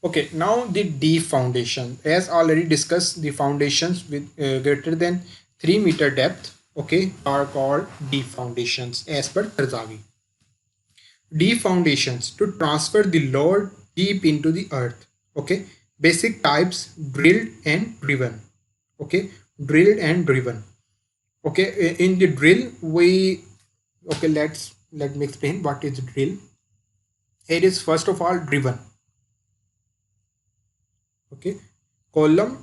Okay, now the deep foundation. As already discussed, the foundations with greater than 3 meter depth, okay, are called deep foundations as per Tarzavi. Deep foundations to transfer the load deep into the earth. Okay, basic types: drilled and driven. Okay, drilled and driven. Okay, in the drill we, okay, let me explain what is drill. It is first of all driven. Okay, column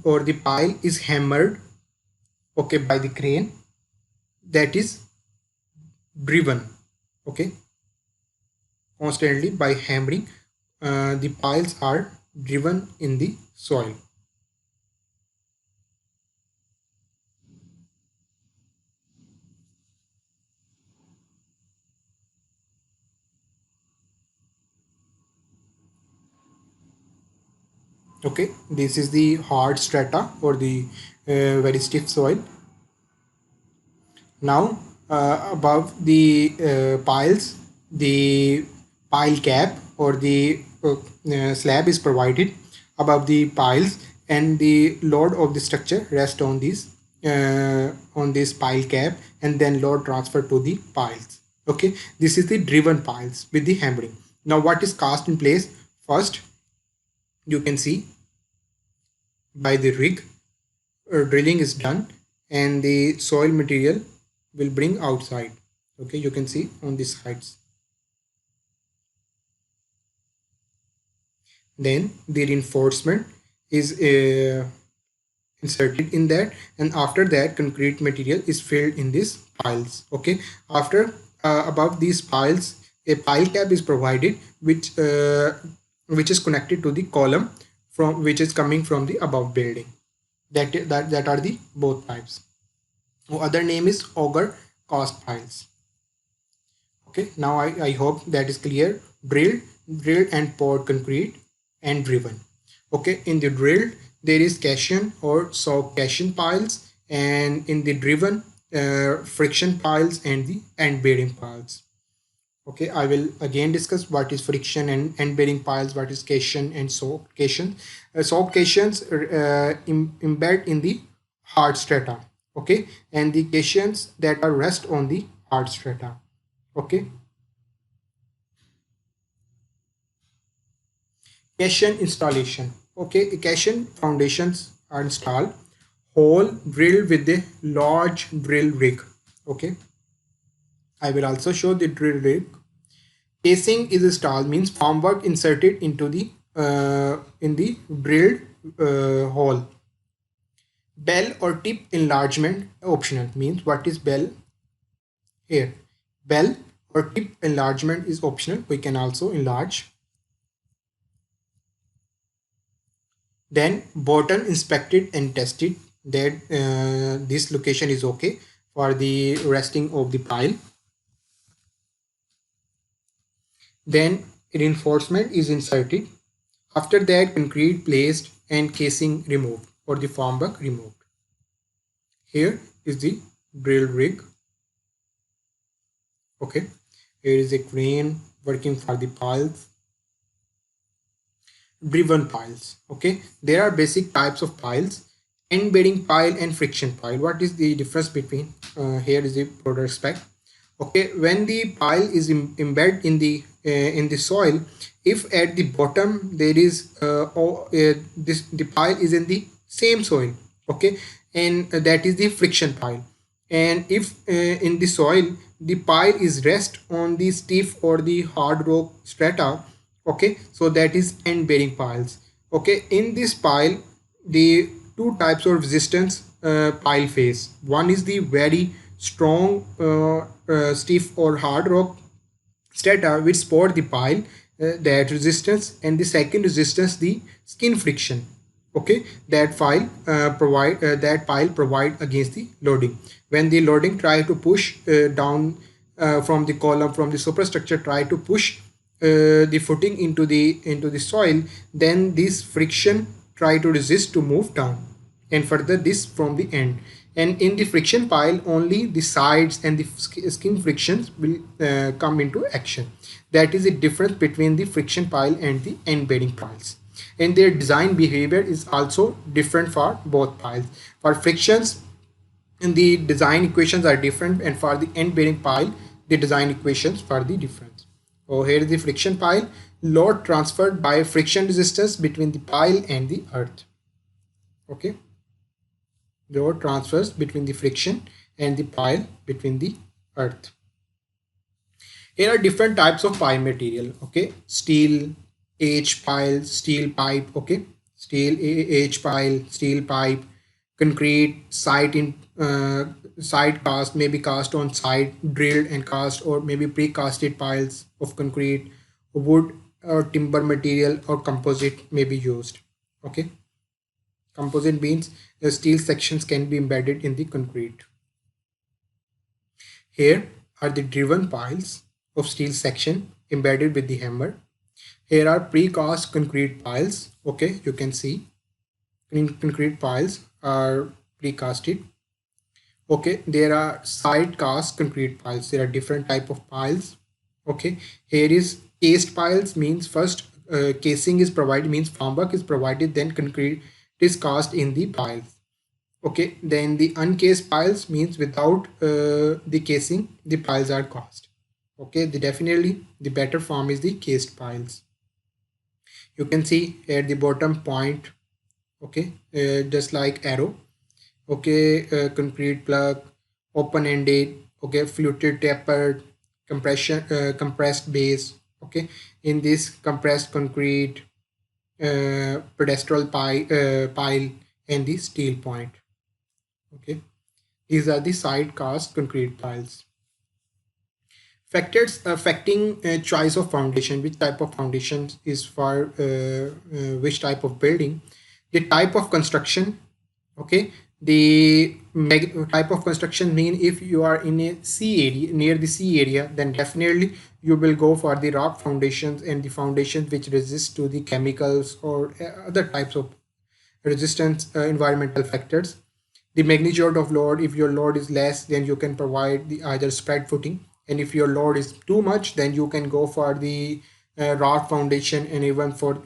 or the pile is hammered, okay, by the crane, that is driven. Okay, constantly by hammering, the piles are driven in the soil. Okay, this is the hard strata or the very stiff soil. Now above the piles, the pile cap or the slab is provided above the piles, and the load of the structure rests on this pile cap, and then load transfer to the piles. Okay, this is the driven piles with the hammering. Now what is cast in place? First, you can see by the rig, drilling is done and the soil material will bring outside. Okay, you can see on the sides. Then the reinforcement is inserted in that, and after that concrete material is filled in these piles. Okay, after above these piles a pile cap is provided, which is connected to the column from which is coming from the above building. That are the both types. Other name is auger cast piles. Okay, now I hope that is clear. Drilled and poured concrete and driven. Okay, in the drilled there is Caisson or soak Caisson piles, and in the driven friction piles and the end bearing piles. Okay, I will again discuss what is friction and end bearing piles, what is Caisson and soak Caisson. Soak Caissons embed in the hard strata. Okay, and the Caissons that are rest on the hard strata. Okay, Caisson installation. Okay, Caisson foundations are installed. Hole drilled with a large drill rig. Okay, I will also show the drill rig. Casing is installed means formwork inserted into the in the drilled hole. Bell or tip enlargement optional means what is bell here? Bell or tip enlargement is optional. We can also enlarge. Then bottom inspected and tested that this location is okay for the resting of the pile. Then reinforcement is inserted. After that, concrete placed and casing removed or the formwork removed. Here is the drill rig. Okay, here is a crane working for the piles. Driven piles. Okay, there are basic types of piles: end bearing pile and friction pile. What is the difference between? Here is the broader spec. Okay, when the pile is embedded in the soil, if at the bottom there is this the pile is in the same soil, okay, and that is the friction pile. And if in the soil the pile is rest on the stiff or the hard rock strata, okay, so that is end bearing piles. Okay, in this pile the two types of resistance pile face. One is the very strong stiff or hard rock strata which support the pile, that resistance, and the second resistance the skin friction. Okay, that pile provide against the loading. When the loading try to push down from the column, from the superstructure, try to push the footing into the soil, then this friction try to resist to move down, and further this from the end. And in the friction pile, only the sides and the skin frictions will come into action. That is the difference between the friction pile and the end bearing piles. And their design behavior is also different for both piles. For frictions, and the design equations are different, and for the end bearing pile, the design equations are the different. So here is the friction pile. Load transferred by friction resistance between the pile and the earth. Okay, load transfers between the friction and the pile between the earth. Here are different types of pile material. Okay, steel H pile, steel pipe. Okay, steel H pile, steel pipe, concrete site in side cast, maybe cast on site, drilled and cast, or maybe pre-casted piles of concrete, wood or timber material, or composite may be used. Okay, composite means the steel sections can be embedded in the concrete. Here are the driven piles of steel section embedded with the hammer. Here are precast concrete piles. Okay, you can see concrete piles are precasted. Okay, there are side cast concrete piles. There are different type of piles. Okay, here is cased piles, means first casing is provided, means formwork is provided, then concrete is cast in the piles. Okay, then the uncased piles means without the casing, the piles are cast. Okay, definitely the better form is the cased piles. You can see at the bottom point. Okay, just like arrow. Okay, concrete plug, open-ended. Okay, fluted tapered, compressed base. Okay, in this compressed concrete, pedestal pile, and the steel point. Okay, these are the side cast concrete piles. Factors affecting choice of foundation, which type of foundation is for which type of building, the type of construction. Okay, the type of construction mean if you are in a sea area, near the sea area, then definitely you will go for the rock foundations and the foundations which resist to the chemicals or other types of resistance environmental factors. The magnitude of load, if your load is less, then you can provide the either spread footing, and if your load is too much, then you can go for the rock foundation, and even for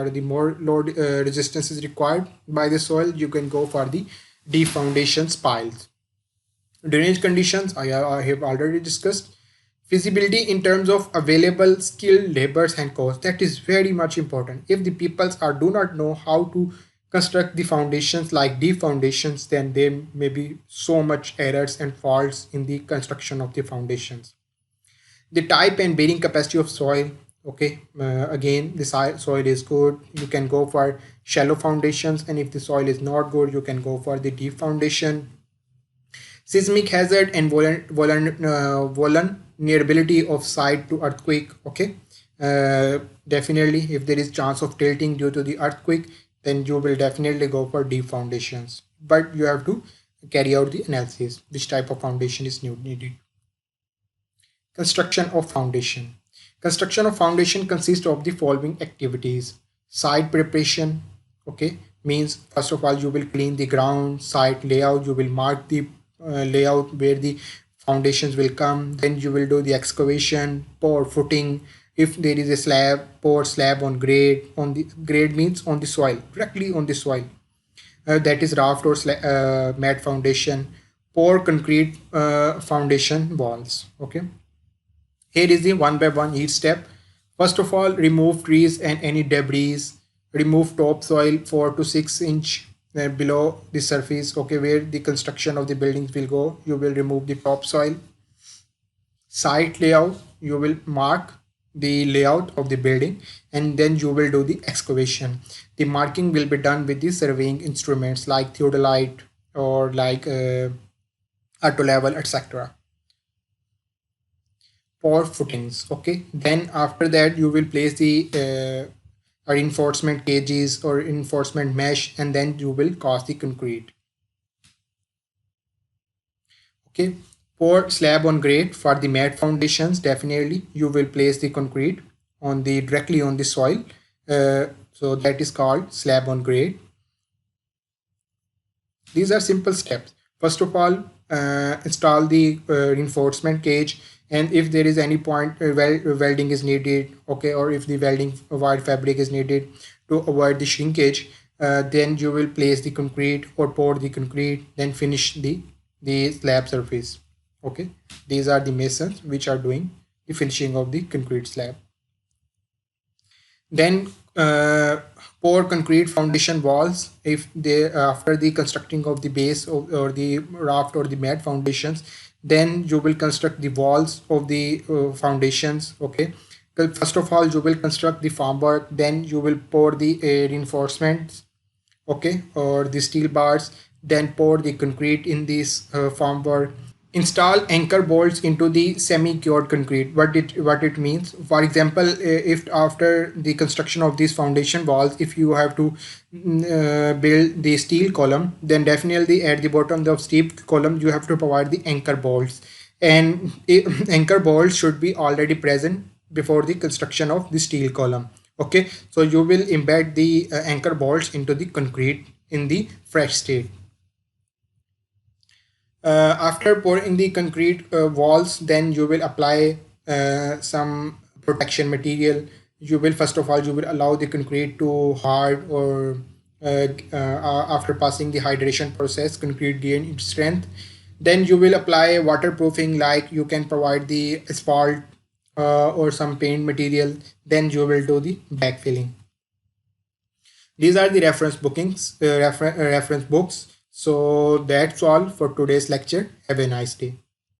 the more load resistance is required by the soil, you can go for the deep foundations piles. Drainage conditions I have already discussed. Feasibility in terms of available skilled laborers and cost, that is very much important. If the peoples are do not know how to construct the foundations like deep foundations, then there may be so much errors and faults in the construction of the foundations. The type and bearing capacity of soil. Okay, again, the soil is good, you can go for shallow foundations, and if the soil is not good, you can go for the deep foundation. Seismic hazard and vulnerability of site to earthquake. Okay, definitely if there is chance of tilting due to the earthquake, then you will definitely go for deep foundations, but you have to carry out the analysis which type of foundation is needed. Construction of foundation. Construction of foundation consists of the following activities. Site preparation. Okay, means first of all you will clean the ground. Site layout, you will mark the layout where the foundations will come. Then you will do the excavation, pour footing. If there is a slab, pour slab on grade. On the grade means on the soil, directly on the soil. That is raft or mat foundation. Pour concrete foundation walls. Okay, here is the one by one each step. First of all, remove trees and any debris. Remove topsoil 4 to 6 inch below the surface. Okay, where the construction of the buildings will go, you will remove the topsoil. Site layout, you will mark the layout of the building, and then you will do the excavation. The marking will be done with the surveying instruments like theodolite or like auto level, etc. For footings. Okay, then after that you will place the reinforcement cages or reinforcement mesh, and then you will cast the concrete. Okay, pour slab on grade. For the mat foundations, definitely you will place the concrete on the directly on the soil, so that is called slab on grade. These are simple steps. First of all, install the reinforcement cage, and if there is any point welding is needed, okay, or if the welding wire fabric is needed to avoid the shrinkage, then you will place the concrete or pour the concrete, then finish the slab surface. Okay, these are the masons which are doing the finishing of the concrete slab. Then pour concrete foundation walls if they after the constructing of the base or the raft or the mat foundations. Then you will construct the walls of the foundations. Okay, first of all you will construct the formwork, then you will pour the reinforcements, okay, or the steel bars, then pour the concrete in this formwork. Install anchor bolts into the semi-cured concrete. What it means, for example, if after the construction of these foundation walls, if you have to build the steel column, then definitely at the bottom of the steel column you have to provide the anchor bolts, and anchor bolts should be already present before the construction of the steel column. Okay, so you will embed the anchor bolts into the concrete in the fresh state. After pouring the concrete walls, then you will apply some protection material. You will first of all you will allow the concrete to hard, or after passing the hydration process, concrete gain its strength. Then you will apply waterproofing, like you can provide the asphalt or some paint material. Then you will do the backfilling. These are the reference books. So that's all for today's lecture. Have a nice day.